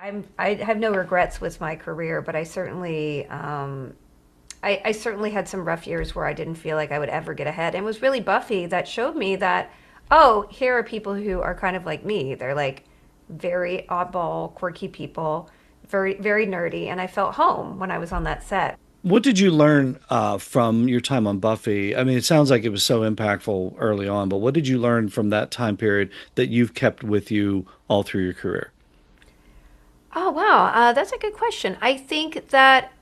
I have no regrets with my career, but I certainly had some rough years where I didn't feel like I would ever get ahead. And it was really Buffy that showed me that, oh, here are people who are kind of like me. They're like very oddball, quirky people, very, very nerdy. And I felt home when I was on that set. What did you learn from your time on Buffy? I mean, it sounds like it was so impactful early on, but what did you learn from that time period that you've kept with you all through your career? Oh, wow. That's a good question. I think that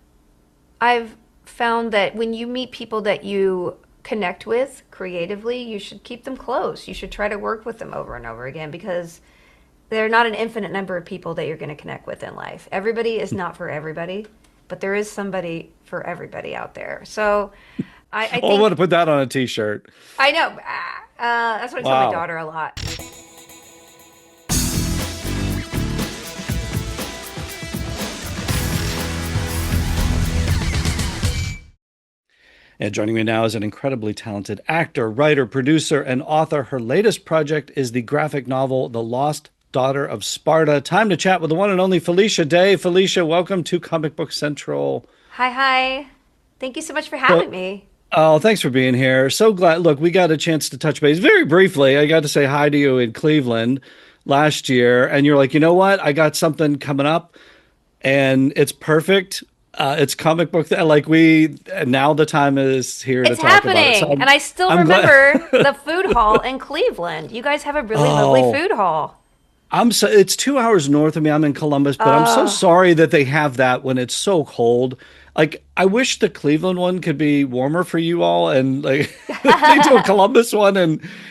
I've found that when you meet people that you connect with creatively, you should keep them close. You should try to work with them over and over again because there are not an infinite number of people that you're going to connect with in life. Everybody is not for everybody, but there is somebody for everybody out there. So I Oh, I want to think, put that on a t-shirt. I know, that's what I tell my Wow. daughter a lot. And joining me now is an incredibly talented actor, writer, producer, and author. Her latest project is the graphic novel, The Lost Daughter of Sparta. Time to chat with the one and only Felicia Day. Felicia, welcome to Comic Book Central. Hi, hi. Thank you so much for So, having me. oh, thanks for being here. So glad. Look, we got a chance to touch base very briefly. I got to say hi to you in Cleveland last year, and you're like, you know what? I got something coming up, and it's perfect. It's comic book. Like we now the time is here to It's talk about it. So happening. And I still I'm glad. remember the food hall in Cleveland. You guys have a really lovely Oh, food hall. I'm so it's 2 hours north of me. I'm in Columbus, but I'm so Oh, sorry that they have that when it's so cold. Like I wish the Cleveland one could be warmer for you all, and like they do a Columbus one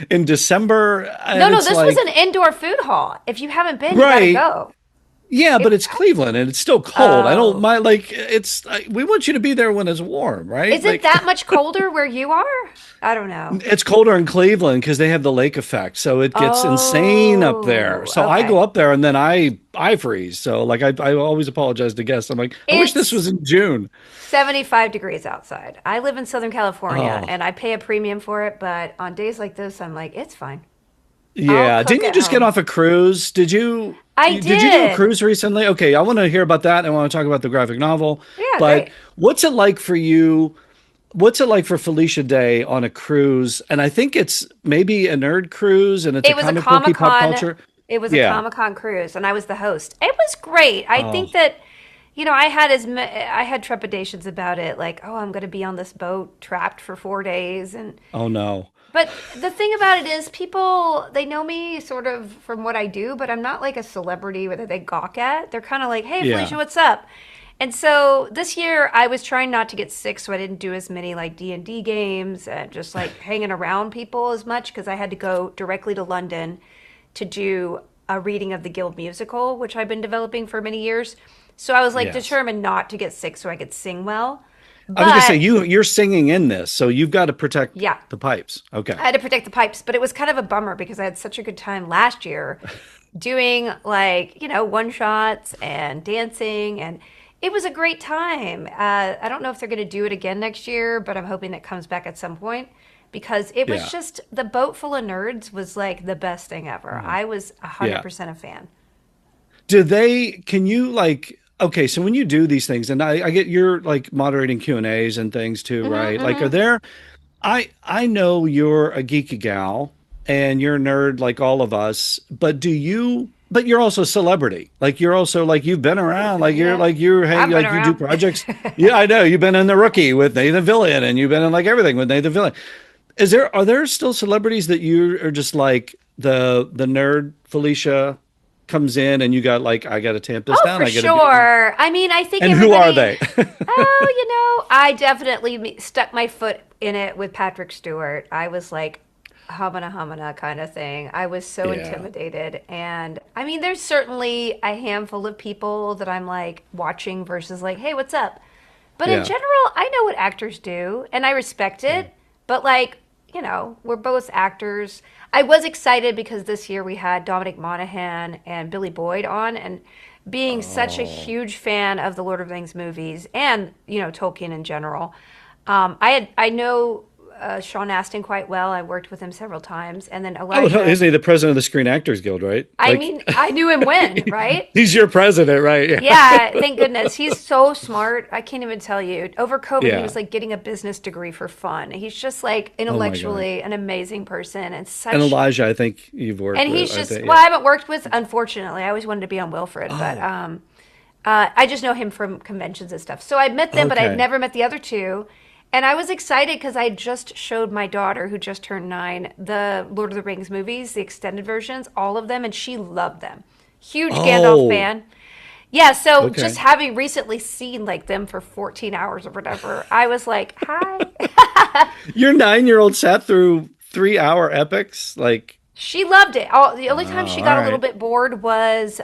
in December, no, and no, it's this was like an indoor food hall. If you haven't been, you got to right. go. Yeah, but It's, it's Cleveland and it's still cold. I don't oh, mind. Like we want you to be there when it's warm, right? is it Like that much colder where you are? I don't know. it's colder in Cleveland because they have the lake effect, so it gets insane up there. Oh, So I go okay. up there and then I freeze. So like I always apologize to guests. I'm like, I wish this was It's in June. 75 degrees outside. I live in Southern California Oh and I pay a premium for it, but on days like this, I'm like, it's fine. I'll yeah, cook didn't you at just get home. off a cruise? I Did you do a did. cruise recently? Okay, I want to hear about that and I want to talk about the graphic novel. Yeah, But great. what's it like for you? What's it like for Felicia Day on a cruise? And I think it's maybe a nerd cruise and it's a It was a comic booky Comic pop Con. culture. It was a Yeah. Comic Con cruise, and I was the host. It was great. I think Oh, that, I had trepidations about it, like, oh, I'm going to be on this boat trapped for 4 days, and oh no. but the thing about it is, people they know me sort of from what I do, but I'm not like a celebrity that they gawk at. They're kind of like, hey, Felicia, Yeah. what's up? And so this year I was trying not to get sick, so I didn't do as many like D&D games and just like hanging around people as much because I had to go directly to London to do a reading of the Guild musical, which I've been developing for many years. So I was like Yes. determined not to get sick so I could sing well. I was gonna say But you're singing in this, so you've got to protect yeah, the pipes. Okay. I had to protect the pipes, but it was kind of a bummer because I had such a good time last year doing like, one shots and dancing, and it was a great time. I don't know if they're going to do it again next year, but I'm hoping that comes back at some point because it was Yeah. just the boat full of nerds was like the best thing ever. Oh, I was yeah. 100% a fan. Can you like, okay, so when you do these things, and I get you're like moderating Q&As and things too, Hmm, right? Like, are hmm. there, I know you're a geeky gal and you're a nerd like all of us, but you're also a celebrity. Like you're also like you've been around, Yeah, you're hang I've been like you do around. projects. Yeah, I know. You've been in The Rookie with Nathan Fillion and you've been in like everything with Nathan Fillion. Are there still celebrities that you are just like the nerd Felicia comes in and you got like I got to tamp this Oh, down. for I got to be. sure. I mean, I think And who are everybody. they? Oh, I definitely stuck my foot in it with Patrick Stewart. I was like, humana humana kind of thing. I was so Yeah. intimidated. And I mean, there's certainly a handful of people that I'm like watching versus like, hey, what's up? But in Yeah. general, I know what actors do and I respect Yeah. it. But like, we're both actors. I was excited because this year we had Dominic Monaghan and Billy Boyd on, and being such a Oh. huge fan of the Lord of the Rings movies and Tolkien in general, I know Sean Astin quite well. I worked with him several times, and then Oh, no, Elijah. isn't he the president of the Screen Actors Guild, right? I Like, mean, I knew him when, right? he's your president, right? Yeah. Yeah, thank goodness. He's so smart. I can't even tell you. Over COVID, he Yeah. was like getting a business degree for fun. He's just like Oh my God. intellectually an amazing person and And such. Elijah, I think you've worked And with. he's I just, think, well, yeah. I haven't worked with, unfortunately. I always wanted to be on Wilfred, but Oh, I just know him from conventions and stuff. So I met them, but I'd okay. never met the other two. And I was excited because I just showed my daughter, who just turned 9, the Lord of the Rings movies, the extended versions, all of them, and she loved them. Huge Gandalf Oh, fan. Yeah, so just okay. having recently seen like them for 14 hours or whatever, I was like, hi. Your 9-year-old sat through 3-hour epics? Like, She loved it. The only time wow, she all got a little right. bit bored was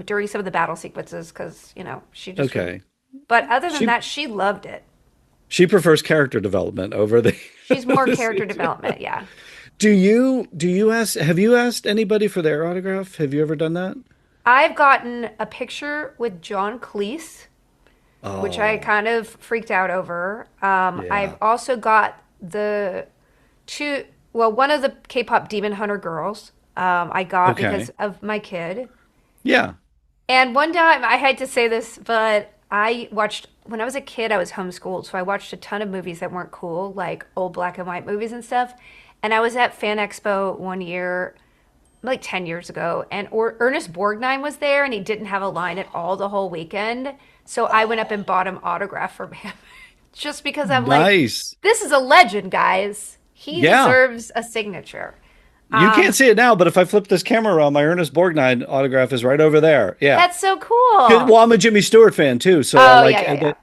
during some of the battle sequences because, she just would. Okay. But other than She that, she loved it. she prefers character development over the, She's more the character CGI. development, yeah. Do you ask have you asked anybody for their autograph? Have you ever done that? I've gotten a picture with John Cleese, which I Oh, kind of freaked out over. I've yeah. also got the two, well, one of the K-pop Demon Hunter girls I got because Okay. of my kid. Yeah. And one time, I hate to say this, but I watched, when I was a kid, I was homeschooled. So I watched a ton of movies that weren't cool, like old black and white movies and stuff. And I was at Fan Expo one year, like 10 years ago, and Ernest Borgnine was there, and he didn't have a line at all the whole weekend. So I went up and bought him autograph from him just because I'm like, Nice. this is a legend, guys. He Yeah. deserves a signature. You can't see it now, but if I flip this camera around, my Ernest Borgnine autograph is right over there. Yeah. That's so 'Cause- cool. Well, I'm a Jimmy Stewart fan too, so I Oh, like yeah, yeah, yeah.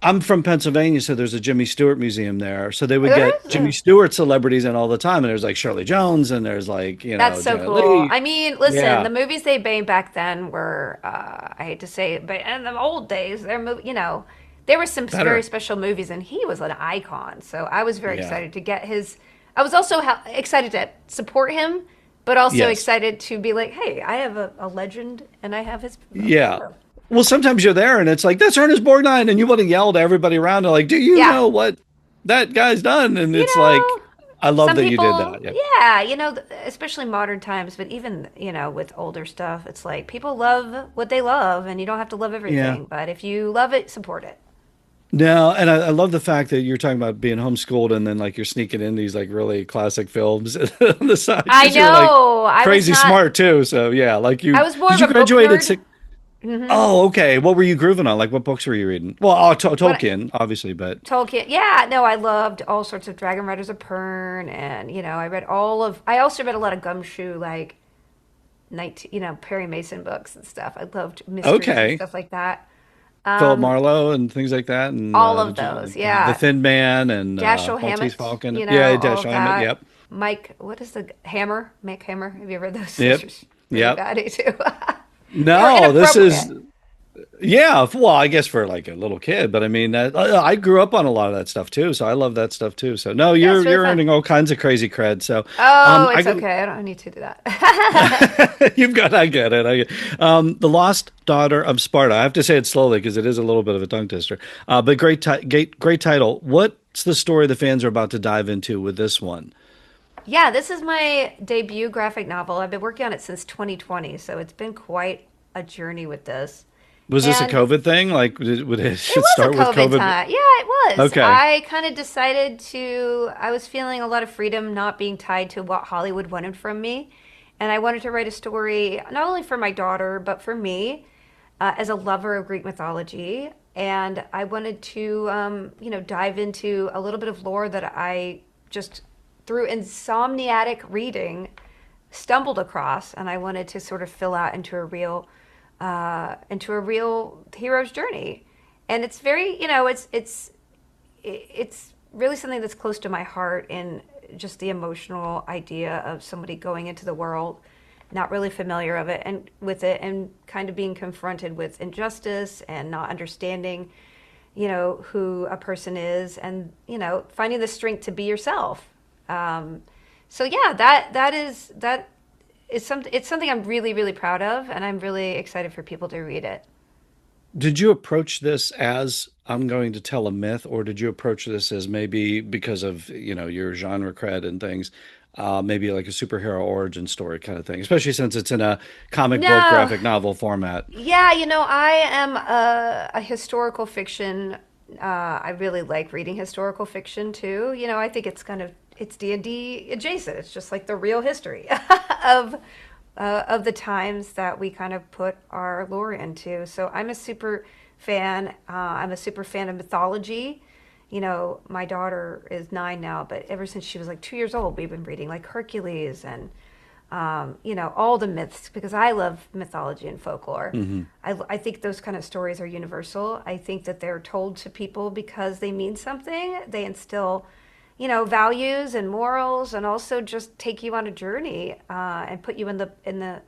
I'm from Pennsylvania, so there's a Jimmy Stewart museum there. So they would There get is. Jimmy Stewart celebrities in all the time, and there's like Shirley Jones, and there's like That's so Janet cool. Leigh. I mean, listen, Yeah. the movies they made back then were, I hate to say it, but in the old days, there were some very Better. special movies, and he was an icon. So I was very Yeah. excited to get his. I was also excited to support him, but also Yes. excited to be like, hey, I have a legend, and I have his Yeah. photo. Well, sometimes you're there and it's like, that's Ernest Borgnine. And you want to yell to everybody around, and like, do you Yeah. know what that guy's done? And You it's like, know, I love some that you did people, that. Yeah. yeah, especially modern times, but even, with older stuff, it's like people love what they love, and you don't have to love Yeah. everything. But if you love it, support it. No, and I love the fact that you're talking about being homeschooled and then like you're sneaking in these like really classic films on the side I because you're like know. crazy smart too. So yeah, like I was more did of you a book graduate at nerd. six? Oh, okay. What were you grooving on? Like what books were you reading? Well, What Tolkien, obviously, but Tolkien. Yeah, no, I loved all sorts of Dragon Riders of Pern, and I also read a lot of gumshoe, like 19, Perry Mason books and stuff. I loved mysteries and okay. stuff like that. Philip Um, Marlowe and things like that, and all of did you those, like The yeah. Thin Man and Dashiell Maltese Hammett, Falcon? Yeah, all Dash of Hammett. that. Yep, Mike, what is the Hammer? Mike Hammer. Have you read those? Those yep, are really yep. bad too. They were No, this inappropriate. is yeah. Well, I guess for like a little kid, but I mean, I grew up on a lot of that stuff too, so I love that stuff too. So no, Yeah, it's really you're fun. earning all kinds of crazy cred. So, Oh, I it's got okay. I don't need to do that. I get it. The Lost Daughter of Sparta. I have to say it slowly because it is a little bit of a tongue twister. But great title. What's the story the fans are about to dive into with this one? Yeah, this is my debut graphic novel. I've been working on it since 2020, so it's been quite a journey with this. Was this a And COVID thing? Like, would it it should was a start with COVID COVID? time. Yeah, it was. Okay. I kind of decided I was feeling a lot of freedom not being tied to what Hollywood wanted from me. And I wanted to write a story not only for my daughter, but for me as a lover of Greek mythology. And I wanted to, dive into a little bit of lore that I just, through insomniatic reading, stumbled across. And I wanted to sort of fill out into a real hero's journey. And it's very, it's really something that's close to my heart in just the emotional idea of somebody going into the world not really familiar of it and with it and kind of being confronted with injustice and not understanding who a person is and finding the strength to be yourself. So yeah, that is something, it's something I'm really really proud of, and I'm really excited for people to read it. Did you approach this as I'm going to tell a myth, or did you approach this as maybe because of, your genre cred and things, maybe like a superhero origin story kind of thing, especially since it's in a comic book No. graphic novel format? Yeah, I am a historical fiction. I really like reading historical fiction too. I think it's D&D adjacent. It's just like the real history of of the times that we kind of put our lore into. So I'm a super fan. I'm a super fan of mythology. My daughter is 9 now, but ever since she was like 2 years old, we've been reading like Hercules and all the myths because I love mythology and folklore. Hmm. I think those kind of stories are universal. I think that they're told to people because they mean something. They instill, values and morals, and also just take you on a journey and put you in the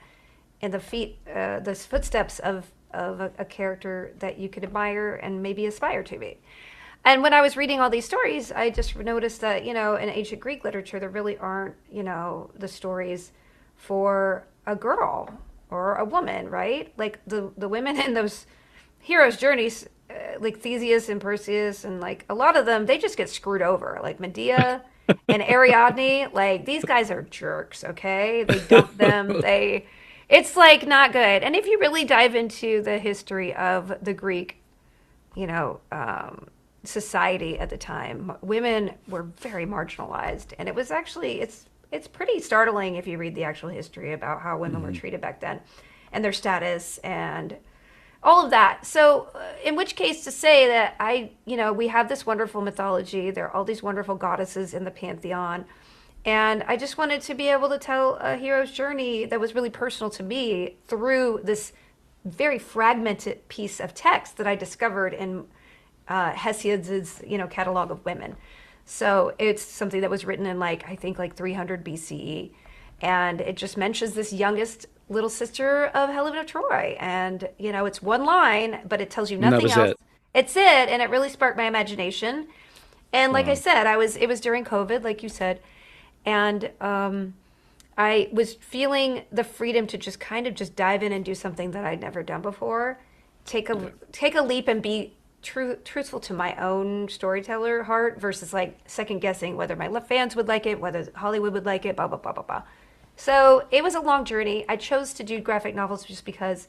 footsteps of a character that you could admire and maybe aspire to be. And when I was reading all these stories, I just noticed that, in ancient Greek literature, there really aren't, the stories for a girl or a woman, right? Like the women in those heroes' journeys, like Theseus and Perseus, and like a lot of them, they just get screwed over. Like Medea and Ariadne, like these guys are jerks, okay? They dump them. It's like not good. And if you really dive into the history of the Greek, you know, society at the time, women were very marginalized, and it was actually it's pretty startling if you read the actual history about how women were Hmm. treated back then, and their status and all of that. So, in which case, to say that we have this wonderful mythology, there are all these wonderful goddesses in the pantheon, and I just wanted to be able to tell a hero's journey that was really personal to me through this very fragmented piece of text that I discovered in Hesiod's, catalog of women. So it's something that was written in I think 300 BCE, and it just mentions this youngest little sister of Helen of Troy, and it's one line, but it tells you And that nothing was else. it. It's it, and it really sparked my imagination. And like I Wow. said, it was during COVID, like you said, and I was feeling the freedom to just kind of just dive in and do something that I'd never done before. Yeah. Take a leap and be truthful to my own storyteller heart versus second guessing whether my fans would like it, whether Hollywood would like it, blah blah blah blah blah. So it was a long journey. I chose to do graphic novels just because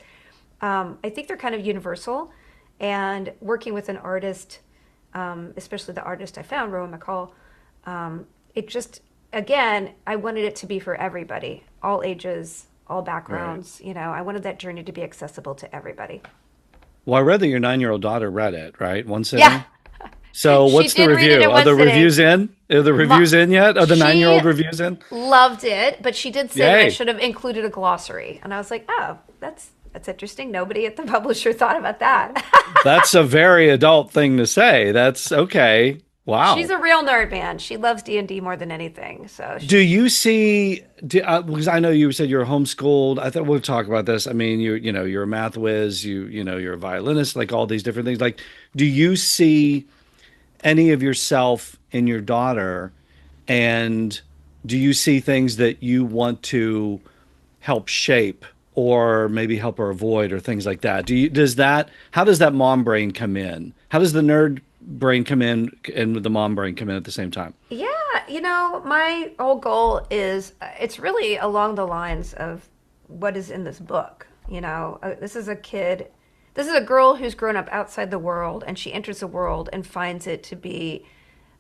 I think they're kind of universal, and working with an artist, especially the artist I found, Rowan McCall, it just again I wanted it to be for everybody, all ages, all Right. backgrounds. I wanted that journey to be accessible to everybody. Well, I read that your 9-year-old daughter read it, right? One Yeah, sitting. So, she what's the did read it review? in Are one the sitting. reviews in? Are the Ma- reviews in yet? Are the she 9-year-old reviews in? loved it, but she did say that I Yay. should have included a glossary, and I was like, oh, that's interesting. Nobody at the publisher thought about that. That's a very adult thing to say. That's okay. She's Wow. a real nerd, man. She loves D&D more than anything. So Do she's you see, because I know you said you're homeschooled. I thought we'll talk about this. I mean, you're a math whiz, you're a violinist, like all these different things. Like, do you see any of yourself in your daughter? And do you see things that you want to help shape or maybe help her avoid or things like that? How does that mom brain come in? How does the nerd brain come in and the mom brain come in at the same time? yeah, my whole goal is it's really along the lines of what is in this book. This is a kid, this is a girl who's grown up outside the world, and she enters the world and finds it to be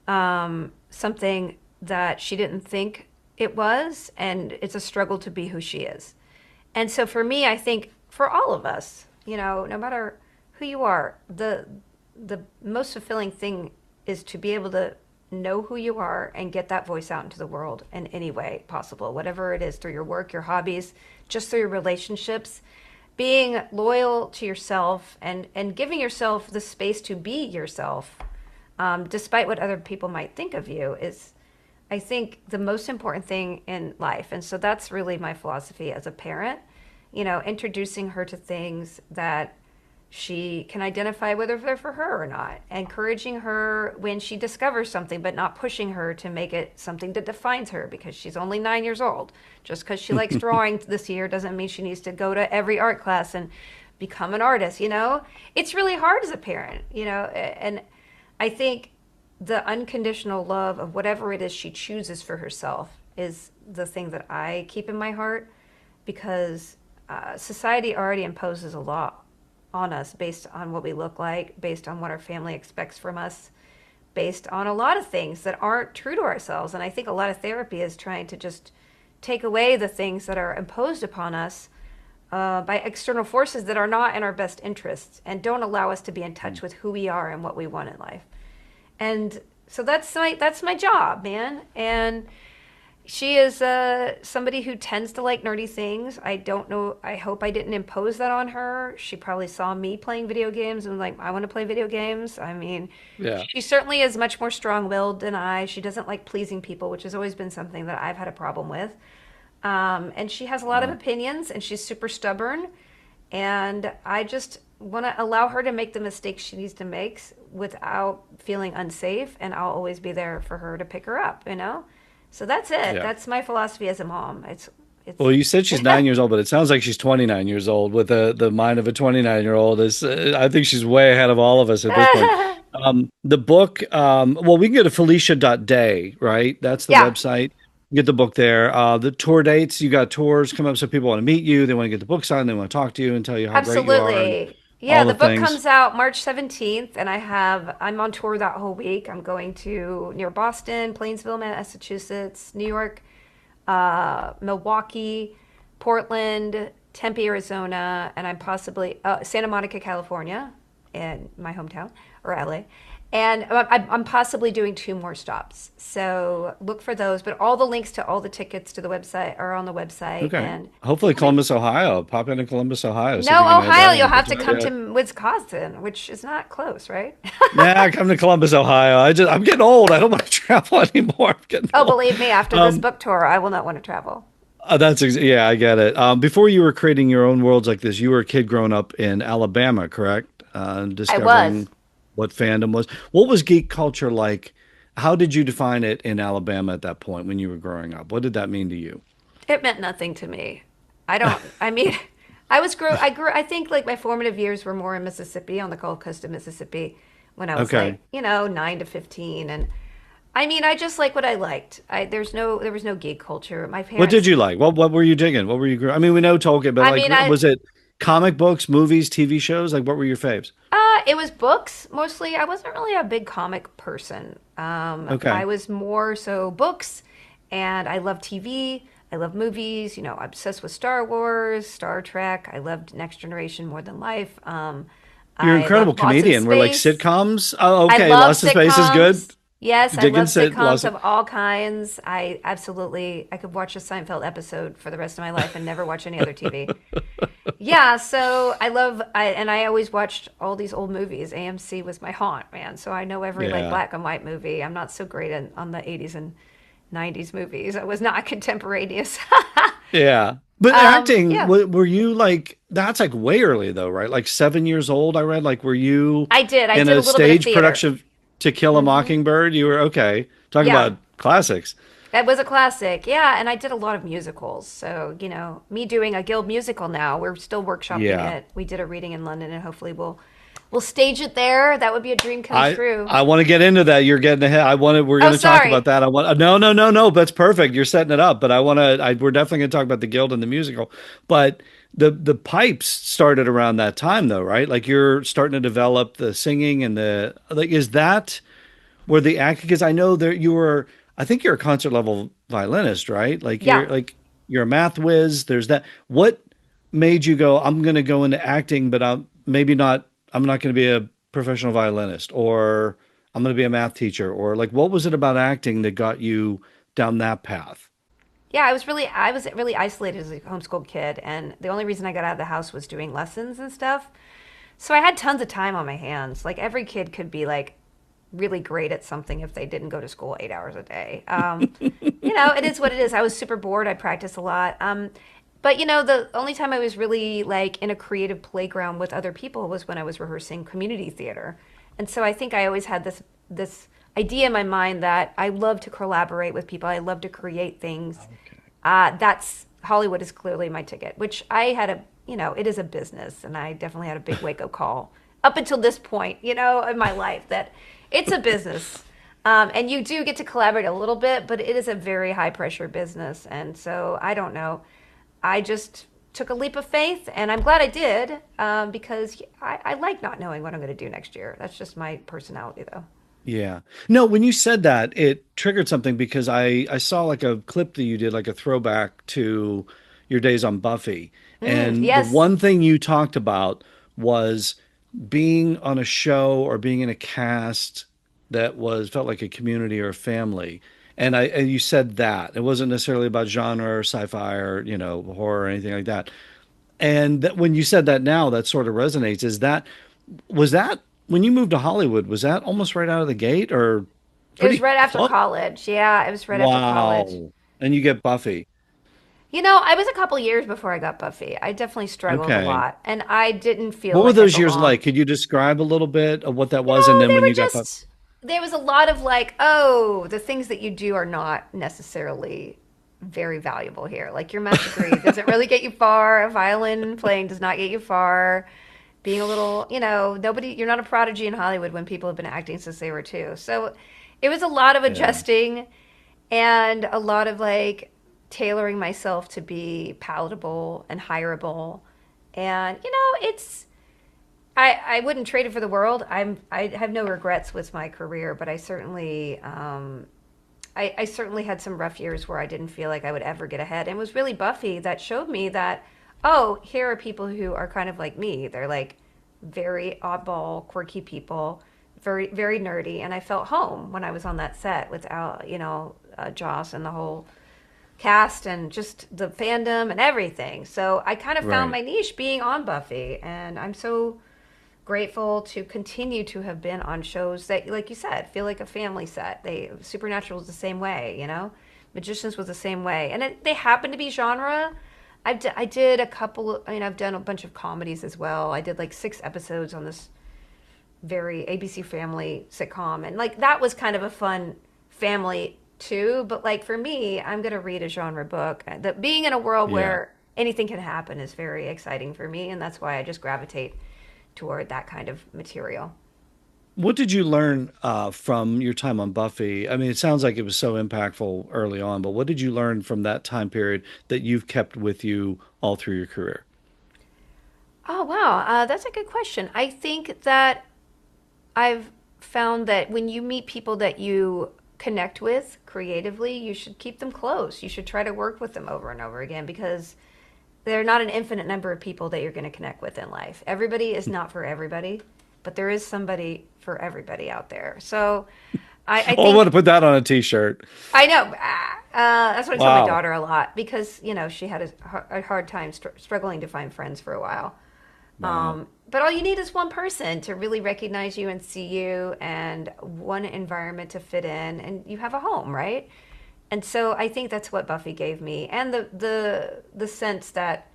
something that she didn't think it was, and it's a struggle to be who she is. And so for me, I think for all of us, no matter who you are, the most fulfilling thing is to be able to know who you are and get that voice out into the world in any way possible, whatever it is, through your work, your hobbies, just through your relationships, being loyal to yourself and giving yourself the space to be yourself, despite what other people might think of you, is I think the most important thing in life. And so that's really my philosophy as a parent, introducing her to things that she can identify whether they're for her or not, encouraging her when she discovers something, but not pushing her to make it something that defines her because she's only 9 years old. Just because she likes drawing this year doesn't mean she needs to go to every art class and become an artist, you know? It's really hard as a parent, you know? And I think the unconditional love of whatever it is she chooses for herself is the thing that I keep in my heart because society already imposes a lot on us based on what we look like, based on what our family expects from us, based on a lot of things that aren't true to ourselves. And I think a lot of therapy is trying to just take away the things that are imposed upon us by external forces that are not in our best interests and don't allow us to be in touch with who we are and what we want in life. And so that's my job, man. And she is somebody who tends to like nerdy things. I don't know. I hope I didn't impose that on her. She probably saw me playing video games and like, I want to play video games. I mean, Yeah. she certainly is much more strong-willed than I. She doesn't like pleasing people, which has always been something that I've had a problem with. And she has a lot of opinions, and she's super stubborn. And I just want to allow her to make the mistakes she needs to make without feeling unsafe. And I'll always be there for her to pick her up, you know? So that's it. Yeah. That's my philosophy as a mom. It's Well, you said she's 9 years old, but it sounds like she's 29 years old with the mind of a 29-year-old. Is I think she's way ahead of all of us at this point. The book, well, we can go to Felicia.day, right? That's the yeah, website. Get the book there. The tour dates, you got tours come up, so people want to meet you. They want to get the book signed. They want to talk to you and tell you how great you are and absolutely. Yeah, all the the book things. comes out March 17th, and I'm on tour that whole week. I'm going to near Boston, Plainsville, Massachusetts, New York, Milwaukee, Portland, Tempe, Arizona, and I'm possibly Santa Monica, California, in my hometown, or LA. And I'm possibly doing two more stops. So look for those. But all the links to all the tickets to the website are on the website. Okay. And Hopefully only Columbus, Ohio. Pop into Columbus, Ohio. See if no, we can add Ohio, that in you'll the have book. to come Yeah. to Wisconsin, which is not close, right? Nah, come to Columbus, Ohio. I'm getting old. I don't want to travel anymore. I'm getting Oh, old. believe me, after this Um, book tour, I will not want to travel. yeah, I get it. Before you were creating your own worlds like this, you were a kid growing up in Alabama, correct? I was. Discovering what fandom was. What was geek culture like? How did you define it in Alabama at that point when you were growing up? What did that mean to you? It meant nothing to me. I mean, I think like my formative years were more in Mississippi, on the Gulf Coast of Mississippi, when I was Okay. like, 9 to 15. And I mean, I just like what I liked. There was no geek culture. My What did parents, you like? What were you digging? What were you? I mean, we know Tolkien, but I like, mean, was it comic books, movies, TV shows? Like, what were your faves? it was books mostly. I wasn't really a big comic person. I Okay. was more so books, and I love TV. I love movies. Obsessed with Star Wars, Star Trek. I loved Next Generation more than life. You're an I incredible love Lost in comedian. We're like Space. sitcoms. Oh, I okay. love Lost in Space is good. sitcoms. Yes, I love Dickens said sitcoms Lost. of all kinds. I could watch a Seinfeld episode for the rest of my life and never watch any other TV. Yeah, so I always watched all these old movies. AMC was my haunt, man. So I know every like Yeah. black and white movie. I'm not so great on the 80s and 90s movies. I was not contemporaneous. Yeah. But acting, Yeah, were you like, that's like way early though, right? Like 7 years old, I read. Like, were you I did. I in did a a little bit of stage theater. production of To Kill a Mockingbird? You were okay. Talk Yeah. about classics. That was a classic. Yeah, and I did a lot of musicals. So, me doing a Guild musical now, we're still workshopping Yeah. it. We did a reading in London and hopefully we'll stage it there. That would be a dream come I true. I want to get into that. You're getting ahead. We're Oh, going to talk about sorry. that. No, no, no, no. That's perfect. You're setting it up. But we're definitely going to talk about the Guild and the musical. But the pipes started around that time though, right? Like you're starting to develop the singing and the like. Is that where the acting? Because I know there you were. I think you're a concert level violinist, right? Yeah. Like you're a math whiz. There's that. What made you go? I'm going to go into acting, but I'm maybe not. I'm not going to be a professional violinist, or I'm going to be a math teacher, or like what was it about acting that got you down that path? Yeah, I was really isolated as a homeschooled kid, and the only reason I got out of the house was doing lessons and stuff. So I had tons of time on my hands. Like every kid could be like really great at something if they didn't go to school 8 hours a day. It is what it is. I was super bored. I practiced a lot. But the only time I was really like in a creative playground with other people was when I was rehearsing community theater. And so I think I always had this idea in my mind that I love to collaborate with people. I love to create things. That's Hollywood is clearly my ticket, which I had it is a business. And I definitely had a big wake up call up until this point, in my life that it's a business. And you do get to collaborate a little bit, but it is a very high pressure business. And so I don't know. I just took a leap of faith, and I'm glad I did, because I like not knowing what I'm going to do next year. That's just my personality, though. Yeah. No, when you said that, it triggered something because I saw like a clip that you did, like a throwback to your days on Buffy. And the Yes. one thing you talked about was being on a show or being in a cast that was felt like a community or a family. And you said that. It wasn't necessarily about genre or sci-fi or, horror or anything like that. And that when you said that now, that sort of resonates. Was that when you moved to Hollywood, was that almost right out of the gate or It was pretty right after close? college. Yeah, it was right after college. Wow. And you get Buffy. I was a couple years before I got Buffy. I definitely struggled a Okay. lot, and I didn't feel What were like I those years like? belonged. Could you describe a little bit of what that was? And then They when were you got Buffy? just, there was a lot of like, oh, the things that you do are not necessarily very valuable here. Like your math degree doesn't really get you far. A violin playing does not get you far. Being a little, nobody, you're not a prodigy in Hollywood when people have been acting since they were two. So it was a lot of Yeah. adjusting and a lot of like tailoring myself to be palatable and hireable. And, I wouldn't trade it for the world. I have no regrets with my career, but I certainly had some rough years where I didn't feel like I would ever get ahead. And it was really Buffy that showed me that, oh, here are people who are kind of like me. They're like very oddball, quirky people, very, very nerdy. And I felt home when I was on that set with Joss and the whole cast and just the fandom and everything. So I kind of found Right. my niche being on Buffy. And I'm so grateful to continue to have been on shows that, like you said, feel like a family set. Supernatural was the same way, Magicians was the same way, and they happen to be genre. I did a couple. I've done a bunch of comedies as well. I did like 6 episodes on this very ABC Family sitcom, and like that was kind of a fun family too. But like for me, I'm gonna read a genre book. That being in a world Yeah. where anything can happen is very exciting for me, and that's why I just gravitate toward that kind of material. What did you learn from your time on Buffy? I mean, it sounds like it was so impactful early on, but what did you learn from that time period that you've kept with you all through your career? Oh, wow. That's a good question. I think that I've found that when you meet people that you connect with creatively, you should keep them close. You should try to work with them over and over again because they're not an infinite number of people that you're going to connect with in life. Everybody is not for everybody, but there is somebody for everybody out there. So I Oh, I want to think put that on a t-shirt. I know. That's what I tell my Wow. daughter a lot because, she had a hard time struggling to find friends for a while. Wow. But all you need is one person to really recognize you and see you, and one environment to fit in, and you have a home, right? And so I think that's what Buffy gave me, and the sense that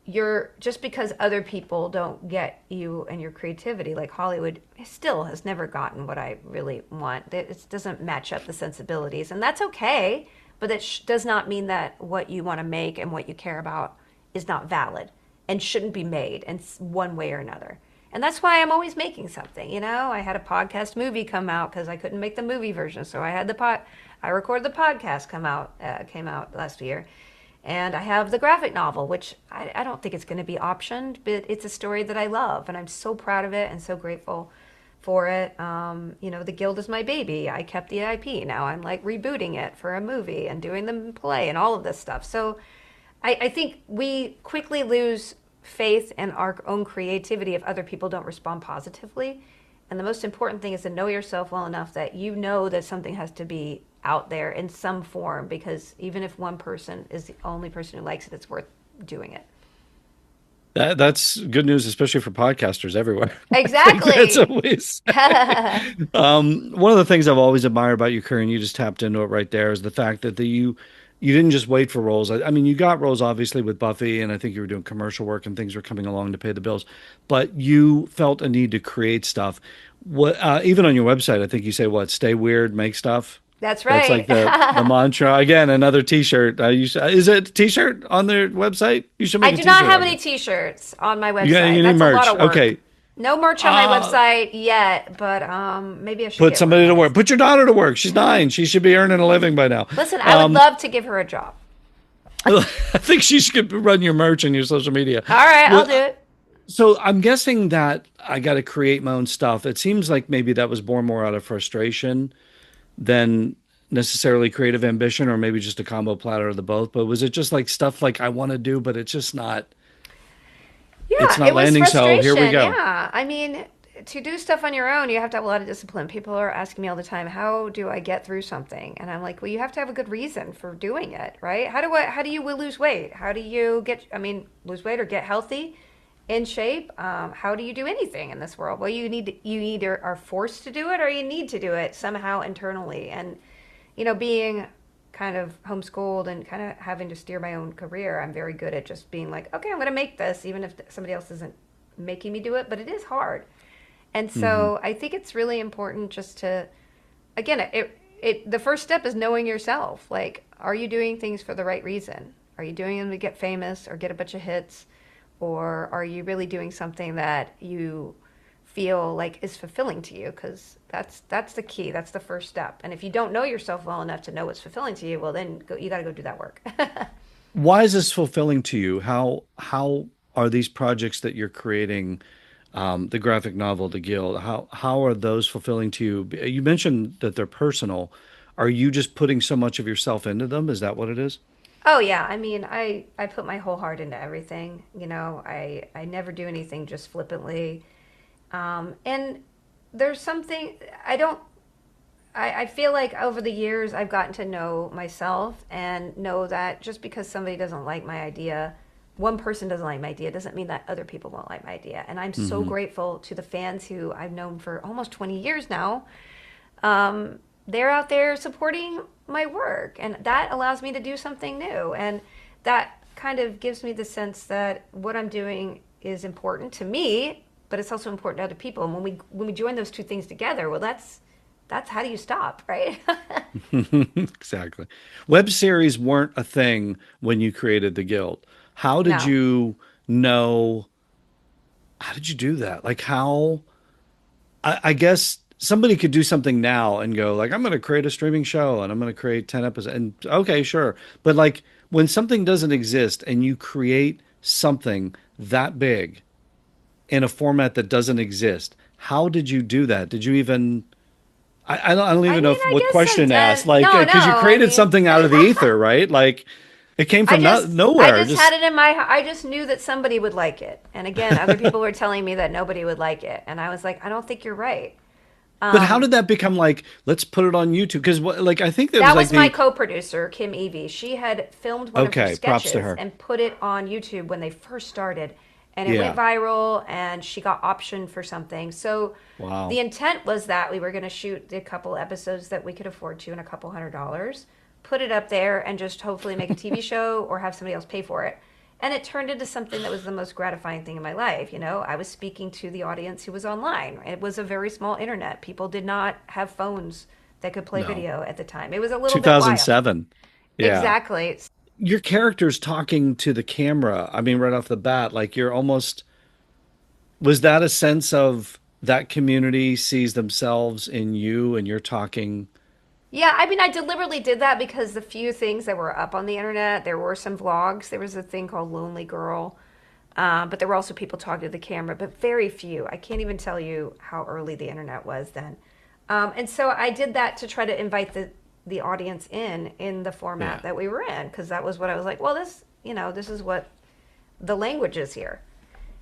you're just because other people don't get you and your creativity, like Hollywood still has never gotten what I really want. It doesn't match up the sensibilities, and that's okay. But that does not mean that what you want to make and what you care about is not valid and shouldn't be made in one way or another. And that's why I'm always making something. I had a podcast movie come out because I couldn't make the movie version, so I had I recorded the podcast came out last year, and I have the graphic novel, which I don't think it's going to be optioned, but it's a story that I love, and I'm so proud of it and so grateful for it. The Guild is my baby. I kept the IP. Now I'm like rebooting it for a movie and doing the play and all of this stuff. So I think we quickly lose faith in our own creativity if other people don't respond positively. And the most important thing is to know yourself well enough that you know that something has to be out there in some form, because even if one person is the only person who likes it, it's worth doing it. That's good news, especially for podcasters everywhere. I think that's Exactly. always one of the things I've always admired about your career, and you just tapped into it right there, is the fact that you didn't just wait for roles. I mean, you got roles obviously with Buffy, and I think you were doing commercial work and things were coming along to pay the bills, but you felt a need to create stuff. What even on your website, I think you say what, stay weird, make stuff. That's That's like right. the mantra. Again, another T-shirt. Is it a T-shirt on their website? You should I make a do not T-shirt have like any that. t-shirts on my You website. need That's a lot merch. of work. Okay. No merch on my Uh, website yet, but maybe I should Put get one, somebody to work. guys. Put your daughter to work. She's 9. She should be earning a living by now. Listen, I would Um, love to give her a job. I think she should run your merch and your social media. All right, I'll Well, do it. so I'm guessing that I got to create my own stuff. It seems like maybe that was born more out of frustration than necessarily creative ambition, or maybe just a combo platter of the both. But was it just like stuff like I want to do, but it's Yeah, not it was landing. So here we frustration. go. Yeah. I mean, to do stuff on your own, you have to have a lot of discipline. People are asking me all the time, "How do I get through something?" And I'm like, "Well, you have to have a good reason for doing it, right? How do you lose weight? How do you lose weight or get healthy, in shape? How do you do anything in this world? Well, you either are forced to do it or you need to do it somehow internally. And being kind of homeschooled and kind of having to steer my own career, I'm very good at just being like, okay, I'm going to make this, even if somebody else isn't making me do it. But it is hard, and Hmm. so I think it's really important just to, again, the first step is knowing yourself. Like, are you doing things for the right reason? Are you doing them to get famous or get a bunch of hits? Or are you really doing something that you feel like is fulfilling to you? Because that's the key. That's the first step. And if you don't know yourself well enough to know what's fulfilling to you, well, then you got to go do that work. Why is this fulfilling to you? How are these projects that you're creating, the graphic novel, the Guild? How are those fulfilling to you? You mentioned that they're personal. Are you just putting so much of yourself into them? Is that what it is? Oh yeah, I mean, I put my whole heart into everything. I never do anything just flippantly. And there's something I don't. I feel like over the years I've gotten to know myself and know that just because somebody doesn't like my idea, one person doesn't like my idea, doesn't mean that other people won't like my idea. And I'm so Hmm. grateful to the fans who I've known for almost 20 years now. um, they're out there supporting my work, and that allows me to do something new. And that kind of gives me the sense that what I'm doing is important to me, but it's also important to other people. And when we join those two things together, well, that's how do you stop, right? Exactly. Web series weren't a thing when you created the Guild. How did No. you know? How did you do that? Like how? I guess somebody could do something now and go like, I'm going to create a streaming show and I'm going to create 10 episodes. And okay, sure. But like when something doesn't exist and you create something that big in a format that doesn't exist, how did you do that? Did you even? I don't I even know mean, I what guess I've question to ask. done. Like, No, no. because you I created mean, something out of the ether, right? Like, it came I from just I nowhere. just had Just, it in I just knew that somebody would like it. And again, other people were telling me that nobody would like it, and I was like, I don't think you're right. but how Um, did that become like? Let's put it on YouTube because, like, I think there was That like was my the co-producer, Kim Evie. She had filmed one of her okay, props to sketches her. and put it on YouTube when they first started, and it went Yeah. viral, and she got optioned for something. So the Wow. intent was that we were going to shoot the couple episodes that we could afford to and a couple $100, put it up there, and just hopefully make a TV show or have somebody else pay for it. And it turned into something that was the most gratifying thing in my life. I was speaking to the audience who was online. It was a very small internet. People did not have phones that could play No. video at the time. It was a little bit wild. 2007. Yeah. Exactly. Your character's talking to the camera. I mean, right off the bat, like you're almost, was that a sense of that community sees themselves in you and you're talking? Yeah, I mean, I deliberately did that because the few things that were up on the internet, there were some vlogs. There was a thing called Lonely Girl, but there were also people talking to the camera, but very few. I can't even tell you how early the internet was then. And so I did that to try to invite the audience in the format Yeah. that we were in, because that was what I was like, well, this is what the language is here.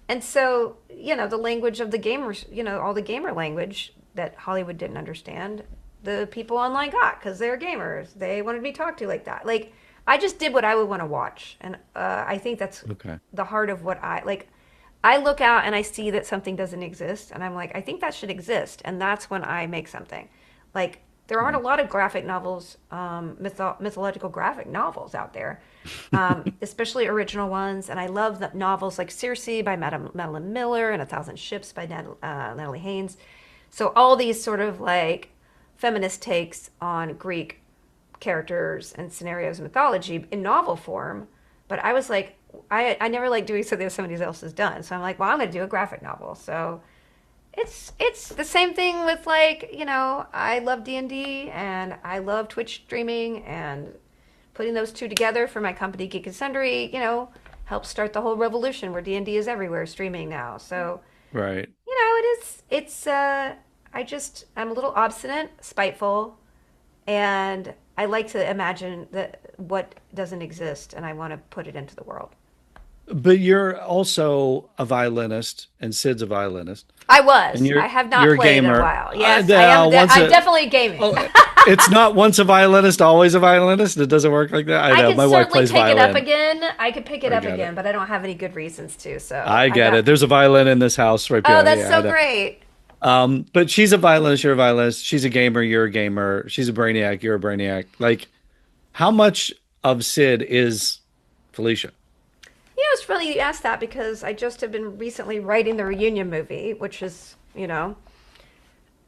And so, the language of the gamers, all the gamer language that Hollywood didn't understand, the people online got because they're gamers. They wanted to be talked to like that. Like, I just did what I would want to watch. And I think that's Okay. the heart of what I like. I look out and I see that something doesn't exist, and I'm like, I think that should exist. And that's when I make something. Like, there aren't a lot of graphic novels, mythological graphic novels out there, especially original ones. And I love the novels like Circe by Madeline Miller and A Thousand Ships by Natalie Haynes. So all these sort of like feminist takes on Greek characters and scenarios and mythology in novel form. But I was like, I never like doing something that somebody else has done. So I'm like, well, I'm going to do a graphic novel. So it's the same thing with like, I love D&D and I love Twitch streaming, and putting those two together for my company Geek and Sundry, helped start the whole revolution where D&D is everywhere streaming now. So, Right. I'm a little obstinate, spiteful, and I like to imagine that what doesn't exist and I want to put it into the world. But you're also a violinist, and Sid's a violinist, I and was. you're I have not you're a played in a gamer. while. Yes, I am. Once I'm a definitely gaming. oh, it's not once a violinist, always a violinist. It doesn't work like that. I I know. could My wife certainly plays pick it up violin. again. I could pick it I up get again, it. but I don't have any good reasons to. So I I get got. it. There's a violin in this house right Oh, behind. that's Yeah, I so know. great. But she's a violinist. You're a violinist. She's a gamer. You're a gamer. She's a brainiac. You're a brainiac. Like, how much of Sid is Felicia? It's funny you asked that because I just have been recently writing the reunion movie, which is,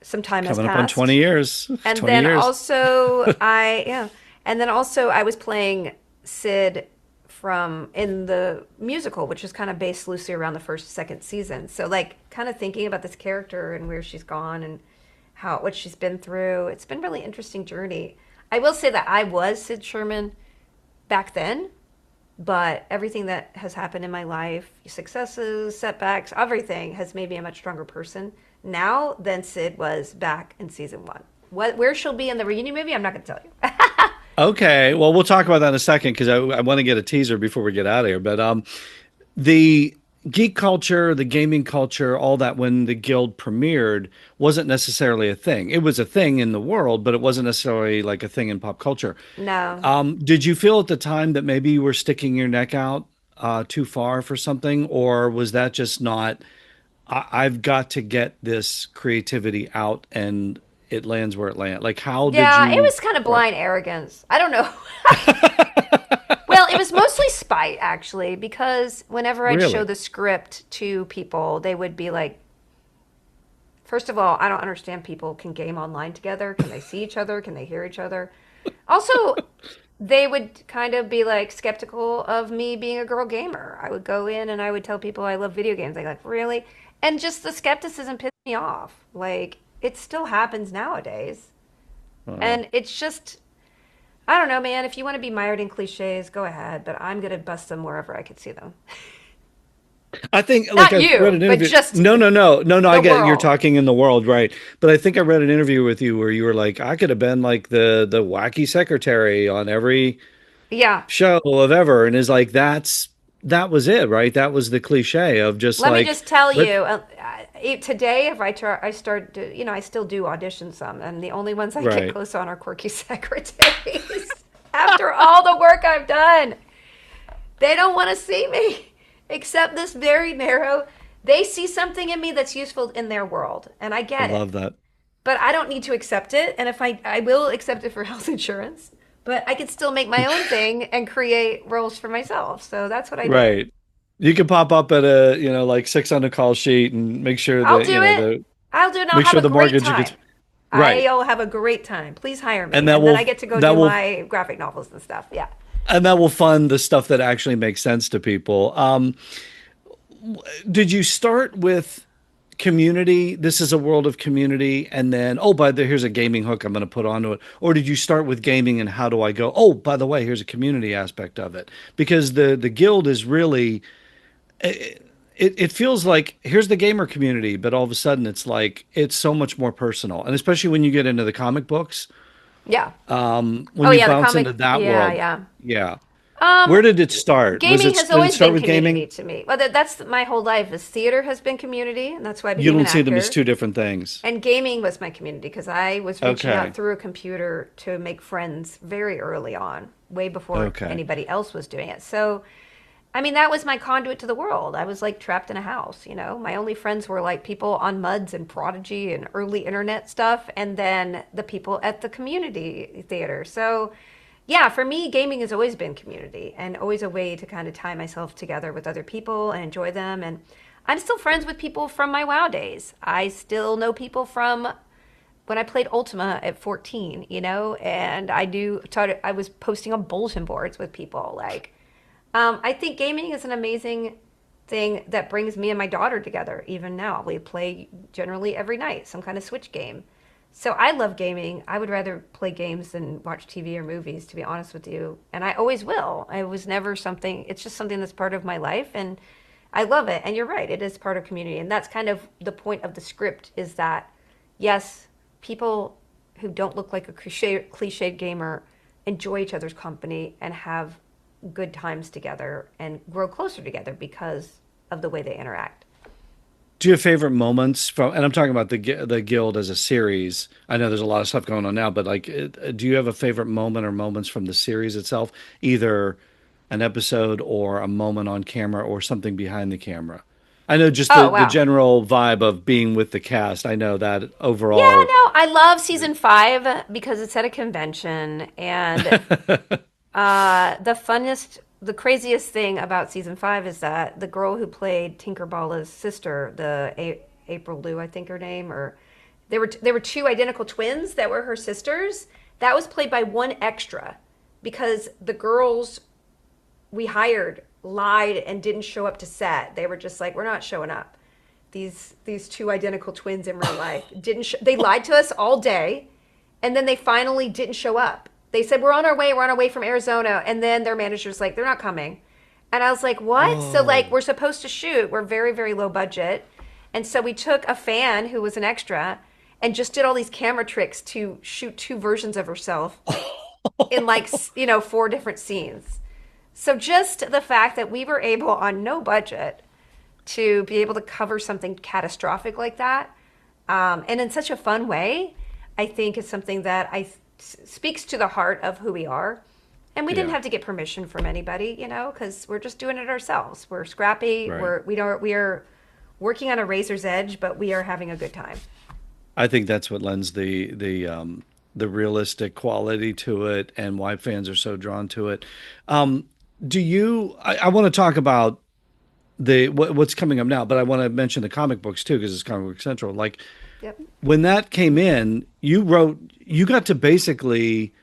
some time has Coming up on 20 passed. years. And 20 then years. also I was playing Sid from in the musical, which is kind of based loosely around the first, second season. So like kind of thinking about this character and where she's gone and what she's been through. It's been a really interesting journey. I will say that I was Sid Sherman back then, but everything that has happened in my life, successes, setbacks, everything has made me a much stronger person now than Sid was back in season one. Where she'll be in the reunion movie, I'm not going to tell you. Okay. Well, we'll talk about that in a second because I want to get a teaser before we get out of here. But the geek culture, the gaming culture, all that when the guild premiered wasn't necessarily a thing. It was a thing in the world, but it wasn't necessarily like a thing in pop culture. No. Did you feel at the time that maybe you were sticking your neck out too far for something, or was that just not? I've got to get this creativity out, and it lands where it lands. Like, how did Yeah, it you? was kind of blind arrogance. I don't know. Well, it was mostly spite, actually, because whenever I'd show Really? the script to people, they would be like, first of all, I don't understand people can game online together. Can they see each other? Can they hear each other? Also, they would kind of be like skeptical of me being a girl gamer. I would go in and I would tell people I love video games. They're like, really? And just the skepticism pissed me off. Like, it still happens nowadays. Wow. And it's just, I don't know, man. If you want to be mired in cliches, go ahead. But I'm going to bust them wherever I could see them. I think, like, Not I read you, an but interview. just No, no, no, no, no. I the get it. You're world. talking in the world, right? But I think I read an interview with you where you were like, I could have been like the wacky secretary on every Yeah. show of ever, and is like that was it, right? That was the cliche of just Let me like just tell let you, today, if I try, I start to, I still do audition some, and the only ones I get right. close on are quirky secretaries. After all the work I've done, they don't want to see me, except this very narrow. They see something in me that's useful in their world, and I I get it. love that. But I don't need to accept it, and if I will accept it for health insurance, but I can still make my own thing and create roles for myself. So that's what I do. Right. You can pop up at a, like 6 on the call sheet and make sure I'll that, do it. I'll do it, and I'll make have sure a the great mortgage you time. get right. I'll have a great time. Please hire And me, and then I get to go that do will my graphic novels and stuff. Yeah. fund the stuff that actually makes sense to people. Did you start with community? This is a world of community, and then here's a gaming hook I'm going to put onto it. Or did you start with gaming and how do I go? Oh, by the way, here's a community aspect of it because the guild is really it feels like here's the gamer community, but all of a sudden it's like it's so much more personal, and especially when you get into the comic books, Yeah. when Oh you yeah, the bounce into comic. that Yeah, world, yeah. yeah. Um, Where did it start? Gaming has Did it always start been with community gaming? to me. Well, that's my whole life. Is theater has been community, and that's why I You became an don't see them as actor. two different things. And gaming was my community because I was reaching out Okay. through a computer to make friends very early on, way before Okay. anybody else was doing it. So, I mean, that was my conduit to the world. I was like trapped in a house, My only friends were like people on Muds and Prodigy and early internet stuff, and then the people at the community theater. So, yeah, for me, gaming has always been community and always a way to kind of tie myself together with other people and enjoy them. And I'm still friends with people from my WoW days. I still know people from when I played Ultima at 14, and I was posting on bulletin boards with people. Like, I think gaming is an amazing thing that brings me and my daughter together. Even now, we play generally every night, some kind of Switch game. So I love gaming. I would rather play games than watch TV or movies, to be honest with you. And I always will. I was never something, it's just something that's part of my life. And I love it. And you're right, it is part of community. And that's kind of the point of the script is that, yes, people who don't look like a cliched gamer enjoy each other's company and have good times together and grow closer together because of the way they interact. Do you have favorite moments from, and I'm talking about the Guild as a series. I know there's a lot of stuff going on now, but like, do you have a favorite moment or moments from the series itself? Either an episode or a moment on camera or something behind the camera. I know just Oh, the wow. general vibe of being with the cast. I know that Yeah, overall. no, I love season 5 because it's at a convention and the craziest thing about season 5 is that the girl who played Tinkerballa's sister, April Lou, I think her name, or there were two identical twins that were her sisters. That was played by one extra because the girls we hired lied and didn't show up to set. They were just like, we're not showing up. These two identical twins in real life didn't. They lied to us all day, and then they finally didn't show up. They said, we're on our way. We're on our way from Arizona. And then their manager's like, they're not coming. And I was like, what? So, like, Oh, we're supposed to shoot. We're very, very low budget. And so we took a fan who was an extra and just did all these camera tricks to shoot two versions of herself in, like, 4 different scenes. So just the fact that we were able on no budget to be able to cover something catastrophic like that, and in such a fun way, I think is something that speaks to the heart of who we are. And we didn't yeah, have to get permission from anybody, because we're just doing it ourselves. We're scrappy. right. We are working on a razor's edge, but we are having a good time. I think that's what lends the realistic quality to it and why fans are so drawn to it. Um, I want to talk about what's coming up now, but I want to mention the comic books too because it's Comic Book Central. Like Yep. when that came in, you got to basically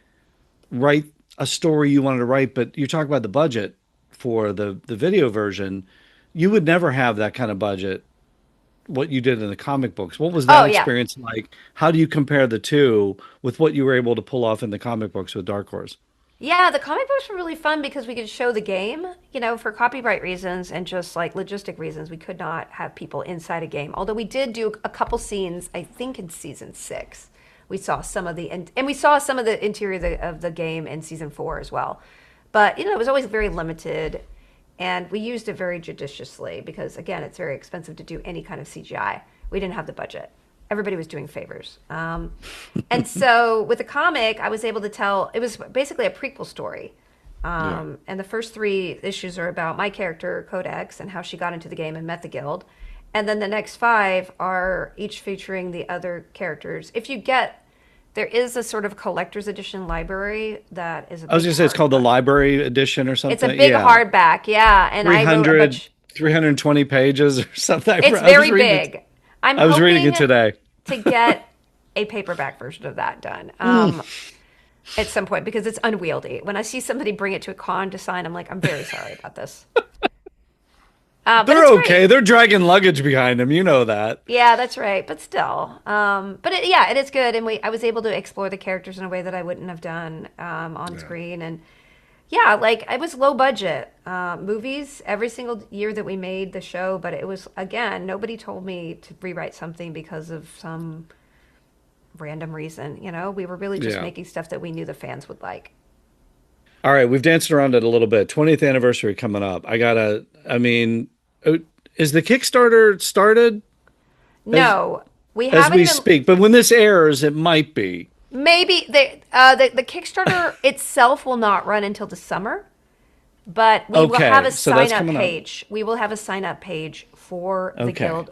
write a story you wanted to write, but you talk about the budget for the video version. You would never have that kind of budget, what you did in the comic books. What was Oh that yeah. experience like? How do you compare the two with what you were able to pull off in the comic books with Dark Horse? Yeah, the comic books were really fun because we could show the game, for copyright reasons and just like logistic reasons. We could not have people inside a game. Although we did do a couple scenes, I think in season 6. We saw some of and we saw some of the interior of the game in season 4 as well. But, it was always very limited and we used it very judiciously because again, it's very expensive to do any kind of CGI. We didn't have the budget. Everybody was doing favors. And so with the comic, I was able to tell, it was basically a prequel story. Yeah. And the first 3 issues are about my character, Codex, and how she got into the game and met the guild. And then the next 5 are each featuring the other characters. There is a sort of collector's edition library that is a I was big gonna say it's called the hardback. library edition or It's a something. big Yeah. hardback, yeah. And Three I wrote a hundred, bunch. 320 pages or something. It's I was very reading it. big. I'm I was reading hoping it today. to get a paperback version of that done at some point because it's unwieldy. When I see somebody bring it to a con to sign, I'm like, I'm very sorry about this. But They're it's okay. great. They're dragging luggage behind them. You know that. Yeah, that's right. But still, yeah, it is good, and I was able to explore the characters in a way that I wouldn't have done on Yeah. screen, and yeah, like it was low budget movies every single year that we made the show, but it was again nobody told me to rewrite something because of some random reason. We were really just Yeah. making stuff that we knew the fans would like. All right. We've danced around it a little bit. 20th anniversary coming up. I mean, uh, is the Kickstarter started as No, we as haven't we even. speak? But when this airs, it might be. Maybe the Kickstarter itself will not run until the summer, but we will have Okay. a So that's sign up coming up. page. We will have a sign up page for the Okay. Guild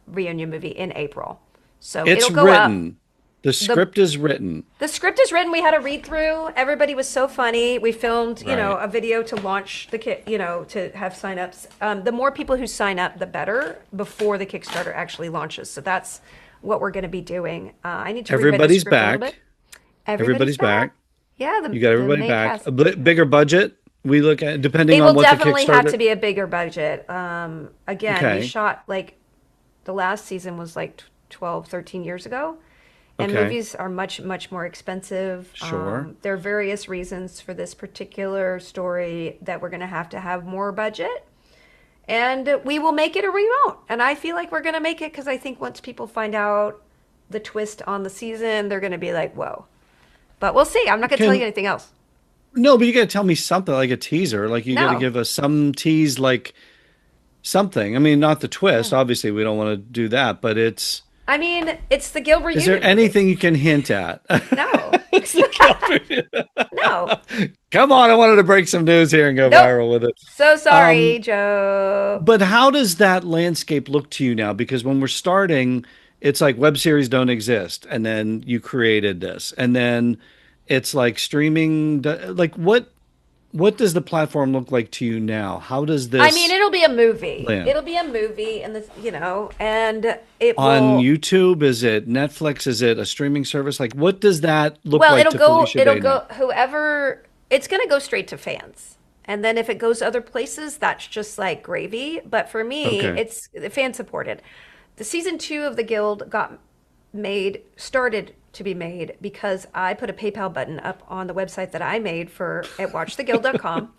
reunion movie in April. So It's it'll go up. written. The The script is written. the script is written. We had a read through. Everybody was so funny. We filmed, Right. a video to launch the kit, to have signups. The more people who sign up, the better before the Kickstarter actually launches. So that's what we're going to be doing. I need to rewrite the Everybody's script a little bit. back. Everybody's Everybody's back. back. Yeah, You got the everybody main back. cast. A bigger budget. We look at depending It on will what the definitely have Kickstarter. to be a bigger budget. Again, we Okay. shot like the last season was like 12, 13 years ago. And Okay. movies are much, much more expensive. Sure. There are various reasons for this particular story that we're going to have more budget. And we will make it a remote. And I feel like we're going to make it because I think once people find out the twist on the season, they're going to be like, whoa. But we'll see. I'm not going to tell you Can anything else. No, but you got to tell me something like a teaser. Like you got to No. give us some tease, like something. I mean, not the twist. No. Obviously, we don't want to do that, but I mean, it's the Guild is there reunion movie. anything you can hint at? No. No. Come on, I wanted to break some news here and go Nope. viral with it. So sorry, Um, Joe. but how does that landscape look to you now? Because when we're starting, it's like web series don't exist, and then you created this, and then it's like streaming. Like what does the platform look like to you now? How does I mean, this it'll be a movie. land? It'll be a movie, and this, and it On will. YouTube? Is it Netflix? Is it a streaming service? Like, what does that look Well, like to Felicia it'll Day now? go, whoever, it's going to go straight to fans. And then if it goes other places, that's just like gravy. But for me, Okay. it's fan supported. The season 2 of The Guild started to be made because I put a PayPal button up on the website that I made for at watchtheguild.com.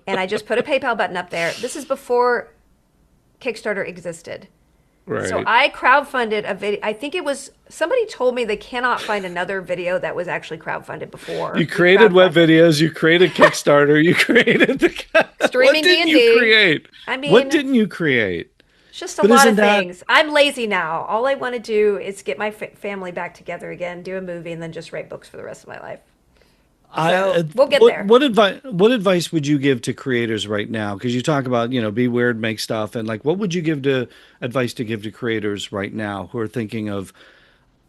And I just put a PayPal button up there. This is before Kickstarter existed. So Right. I crowdfunded a video. I think it was somebody told me they cannot find another video that was actually crowdfunded before. You We created web crowdfunded. videos, you created Kickstarter, you created the what Streaming didn't you D&D. create? I What mean, didn't you create? it's just a But lot isn't of that things. I'm lazy now. All I want to do is get my family back together again, do a movie, and then just write books for the rest of my life. I So we'll get what there. what advice would you give to creators right now? Because you talk about, be weird, make stuff, and like what would you give to advice to give to creators right now who are thinking of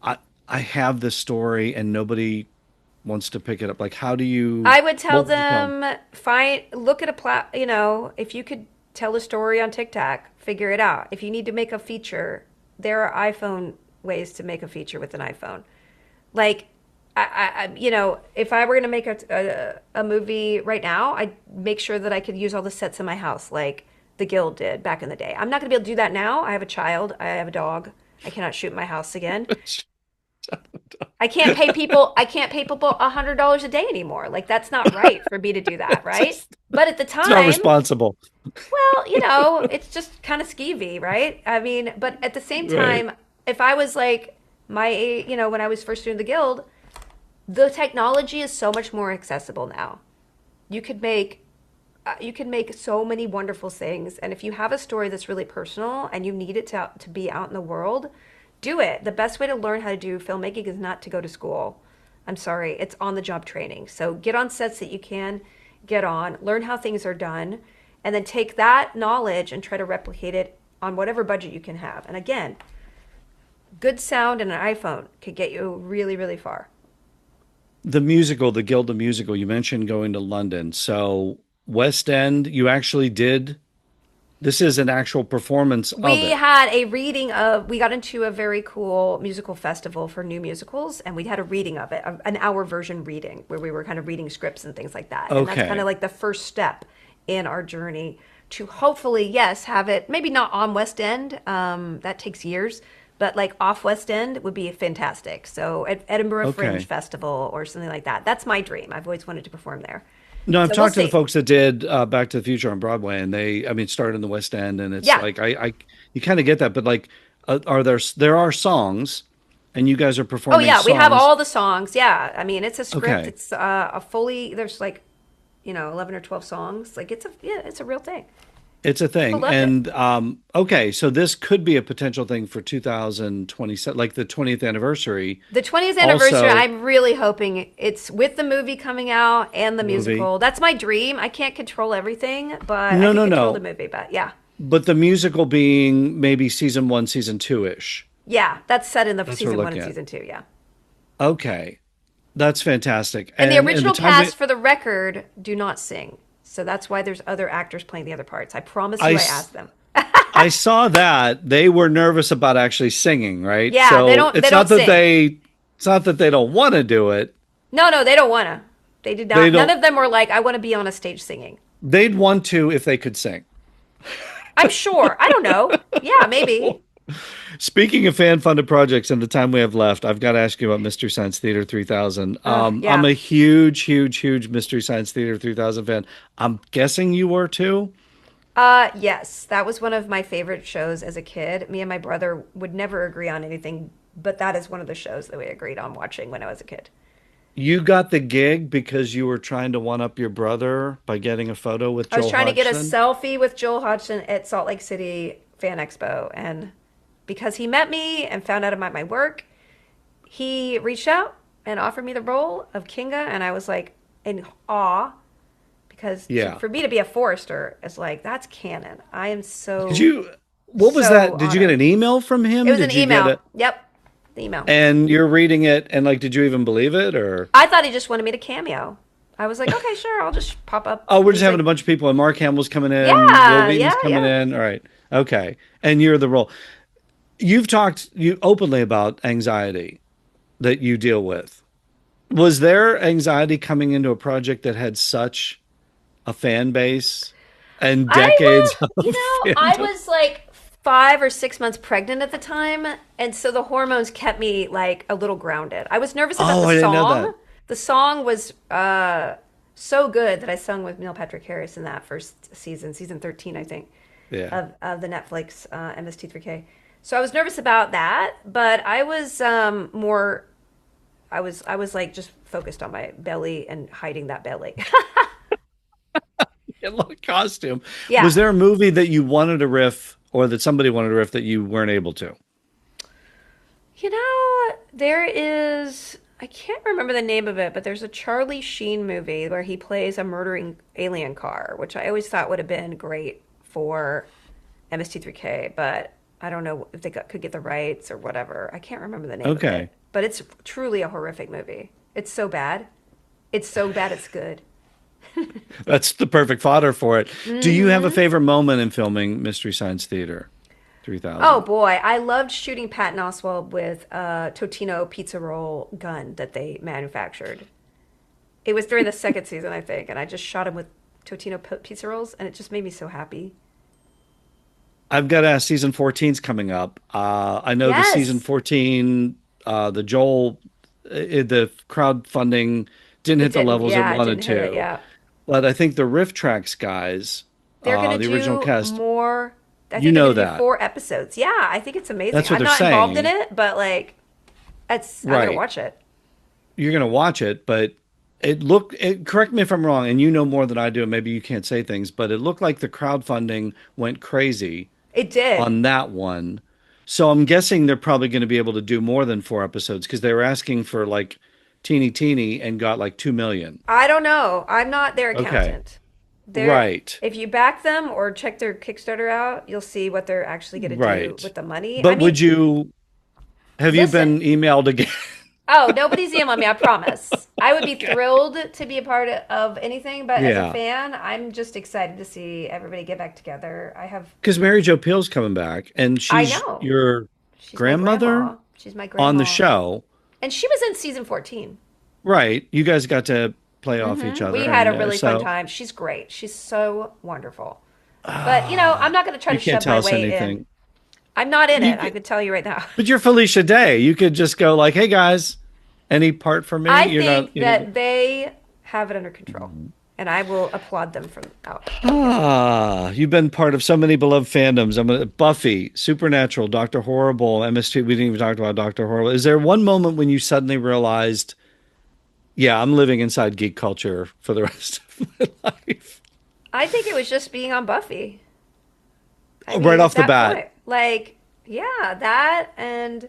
I I have this story and nobody wants to pick it up. Like how do you I would tell what would you tell them? them, look at if you could tell a story on TikTok, figure it out. If you need to make a feature, there are iPhone ways to make a feature with an iPhone. Like, if I were going to make a movie right now, I'd make sure that I could use all the sets in my house, like the Guild did back in the day. I'm not going to be able to do that now. I have a child. I have a dog. I cannot shoot in my house again. I can't pay people. I can't pay people $100 a day anymore. Like that's not right for me to do that, right? But at the It's not time, responsible. well, it's just kind of skeevy, right? I mean, but at the same Right. time, if I was like when I was first doing the Guild, the technology is so much more accessible now. You could make you can make so many wonderful things, and if you have a story that's really personal and you need it to be out in the world, do it. The best way to learn how to do filmmaking is not to go to school. I'm sorry, it's on the job training. So get on sets that you can get on, learn how things are done, and then take that knowledge and try to replicate it on whatever budget you can have. And again, good sound and an iPhone could get you really, really far. The musical, the Guild of Musical, you mentioned going to London. So West End, you actually did this is an actual performance of We it. had a reading of, we got into a very cool musical festival for new musicals, and we had a reading of it, an hour version reading, where we were kind of reading scripts and things like that. And that's kind of Okay. like the first step in our journey to hopefully, yes, have it, maybe not on West End, that takes years, but like off West End would be fantastic. So at Edinburgh Fringe Okay. Festival or something like that. That's my dream. I've always wanted to perform there. No, I've So we'll talked to the see. folks that did Back to the Future on Broadway, and I mean, started in the West End, and it's Yeah. like you kind of get that, but like, there are songs, and you guys are Oh performing yeah, we have songs. all the songs. Yeah, I mean it's a script. Okay, It's a fully. There's like, 11 or 12 songs. Like it's a real thing. it's a People thing, loved it. and okay, so this could be a potential thing for 2027, like the 20th anniversary. The 20th anniversary. Also, I'm really hoping it's with the movie coming out and the movie. musical. That's my dream. I can't control everything, but I No, can no, control the no. movie. But yeah, But the musical being maybe season one, season two ish. yeah, that's set in the That's what we're season one looking and at. season two. Yeah. Okay, that's fantastic. And the And the original time cast, for the record, do not sing. So that's why there's other actors playing the other parts. I promise I you, I s- asked them. I saw that they were nervous about actually singing, right? Yeah, So they don't sing. it's not that they don't want to do it. No, no, they don't wanna. They did They not. None don't of them were like, I want to be on a stage singing. they'd want to if they could sing. I'm sure. I don't know. Yeah, maybe. Speaking of fan-funded projects and the time we have left, I've got to ask you about Mystery Science Theater 3000. I'm Yeah. a huge, huge, huge Mystery Science Theater 3000 fan. I'm guessing you were too. Yes, that was one of my favorite shows as a kid. Me and my brother would never agree on anything, but that is one of the shows that we agreed on watching when I was a kid. You got the gig because you were trying to one up your brother by getting a photo with I was Joel trying to get a Hodgson. selfie with Joel Hodgson at Salt Lake City Fan Expo, and because he met me and found out about my work, he reached out and offered me the role of Kinga, and I was like in awe because Yeah. for me to be a Forester is like that's canon. I am Did so you, what was so that? Did you get honored. an email from It him? was an Did you get email. it? Yep, the email. And you're reading it and like, did you even believe it or? I thought he just wanted me to cameo. I was like, okay, sure, I'll just pop up. Oh, we're And just he's having a like, bunch of people and Mark Hamill's coming in, Will yeah, Wheaton's yeah, coming yeah. in. All right. Okay. And you're the role. You've talked you openly about anxiety that you deal with. Was there anxiety coming into a project that had such a fan base and I decades was, of I fandom? was like 5 or 6 months pregnant at the time, and so the hormones kept me like a little grounded. I was nervous about Oh, the I didn't know that. song. The song was so good that I sung with Neil Patrick Harris in that first season, season 13, I think, Yeah. of the Netflix MST3K. So I was nervous about that, but I was more. I was like just focused on my belly and hiding that belly. In like costume. Yeah. Was there a movie that you wanted to riff or that somebody wanted to riff that you weren't able to? There is, I can't remember the name of it, but there's a Charlie Sheen movie where he plays a murdering alien car, which I always thought would have been great for MST3K, but I don't know if they could get the rights or whatever. I can't remember the name of it, Okay. but it's truly a horrific movie. It's so bad. It's so bad it's good. That's the perfect fodder for it. Do you have a Hmm. favorite moment in filming Mystery Science Theater Oh 3000? boy, I loved shooting Patton Oswalt with a Totino pizza roll gun that they manufactured. It was during the second season, I think, and I just shot him with Totino pizza rolls, and it just made me so happy. I've got season 14's coming up. I know the season Yes, 14, the Joel, the crowdfunding didn't it hit the didn't. levels it Yeah, it wanted didn't hit it. to. Yeah, But I think the Riff Tracks guys, they're gonna the original do cast, more. I you think they're know gonna do that. 4 episodes. Yeah, I think it's amazing. That's what I'm they're not involved in saying. it, but like, it's I'm gonna Right. watch it. You're going to watch it, but correct me if I'm wrong, and you know more than I do, and maybe you can't say things, but it looked like the crowdfunding went crazy It did. on that one. So I'm guessing they're probably going to be able to do more than 4 episodes because they were asking for like teeny and got like 2 million. I don't know. I'm not their Okay. accountant. They're Right. if you back them or check their Kickstarter out, you'll see what they're actually going to do Right. with the money. I But mean, have you listen. been emailed again? Oh, nobody's emailing me, I promise. I would be thrilled to be a part of anything, but as a Yeah. fan, I'm just excited to see everybody get back together. Because Mary Jo Peel's coming back and I she's know. your She's my grandmother grandma. She's my on the grandma. show. And she was in season 14. Right. You guys got to play off each We other. had a And really fun so time. She's great. She's so wonderful. But, I'm not going to try you to can't shove tell my us way in. anything. I'm not in You, it. I could tell you right now. but you're Felicia Day. You could just go like, "Hey guys, any part for me?" I You're not. think that they have it under control, and I will applaud them from out here. You've been part of so many beloved fandoms. Buffy, Supernatural, Doctor Horrible, MST. We didn't even talk about Doctor Horrible. Is there one moment when you suddenly realized, yeah, I'm living inside geek culture for the rest of my life? I think it was just being on Buffy. I Right mean, at off the that bat. point, like, yeah, that and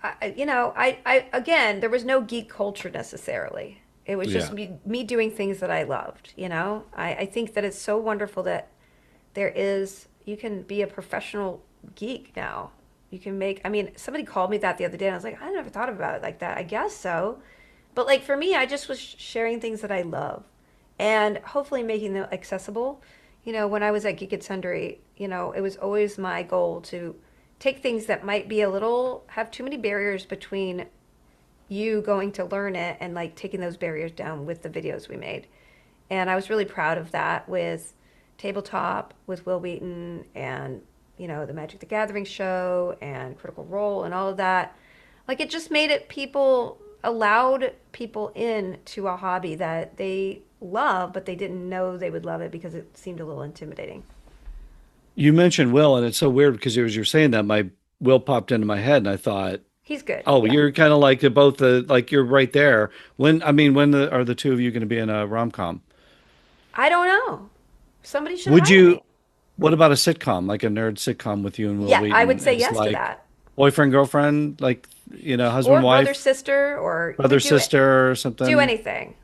I again, there was no geek culture necessarily. It was just Yeah. me doing things that I loved. I think that it's so wonderful that you can be a professional geek now. You can make, I mean, somebody called me that the other day and I was like, I never thought about it like that. I guess so. But like for me, I just was sharing things that I love and hopefully making them accessible. When I was at Geek and Sundry, it was always my goal to take things that might be a little, have too many barriers between you going to learn it and like taking those barriers down with the videos we made. And I was really proud of that with Tabletop, with Will Wheaton, and, the Magic the Gathering show and Critical Role and all of that. Like it just made it allowed people in to a hobby that they love, but they didn't know they would love it because it seemed a little intimidating. You mentioned Will, and it's so weird because as you're saying that, my Will popped into my head, and I thought, He's good. oh, Yeah. you're kind of like both the like you're right there. Are the two of you going to be in a rom com? I don't know. Somebody should Would hire me. you? What about a sitcom, like a nerd sitcom with you and Will Yeah, I would Wheaton say as yes to like that. boyfriend girlfriend, like Or husband brother wife, sister, or you brother could sister or do something? anything.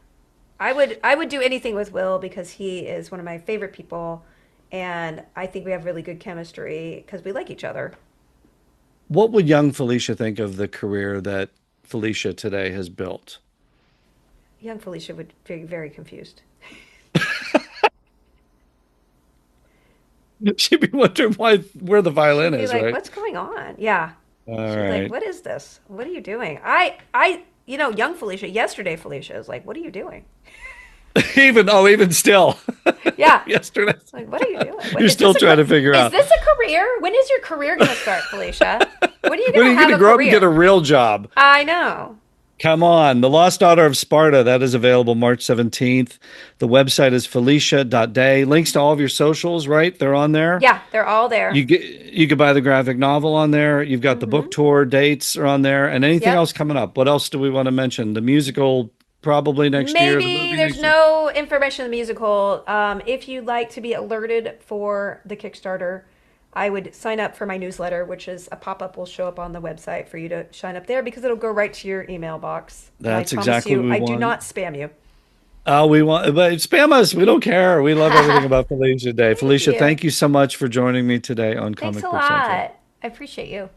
I would do anything with Will because he is one of my favorite people, and I think we have really good chemistry because we like each other. What would young Felicia think of the career that Felicia today has built? Young Felicia would be very confused. She'd be wondering where the violin She'd be is, like, right? "What's going on?" Yeah. All She'd be like, right. "What is this? What are you doing?" Young Felicia, yesterday Felicia is like, "What are you doing?" Even still, Yeah. yesterday, Like, what are you doing? you're still trying to figure Is out this a career? When is your career going to start, Felicia? When are you when going are to you going have to a grow up and get a career? real job? I know. Come on. The Lost Daughter of Sparta, that is available March 17th. The website is felicia.day. Links to all of your socials, right? They're on there. Yeah, they're all there. You could buy the graphic novel on there. You've got the Hmm. book tour dates are on there, and anything Yep. else coming up. What else do we want to mention? The musical probably next year, the Maybe movie there's next year. no information in the musical. If you'd like to be alerted for the Kickstarter, I would sign up for my newsletter, which is a pop up will show up on the website for you to sign up there because it'll go right to your email box. And I That's promise exactly what you, we I do want. not spam you. We want, but spam us. We don't care. We love everything about Felicia today. Thank Felicia, you. thank you so much for joining me today on Thanks Comic a Book Central. lot. I appreciate you.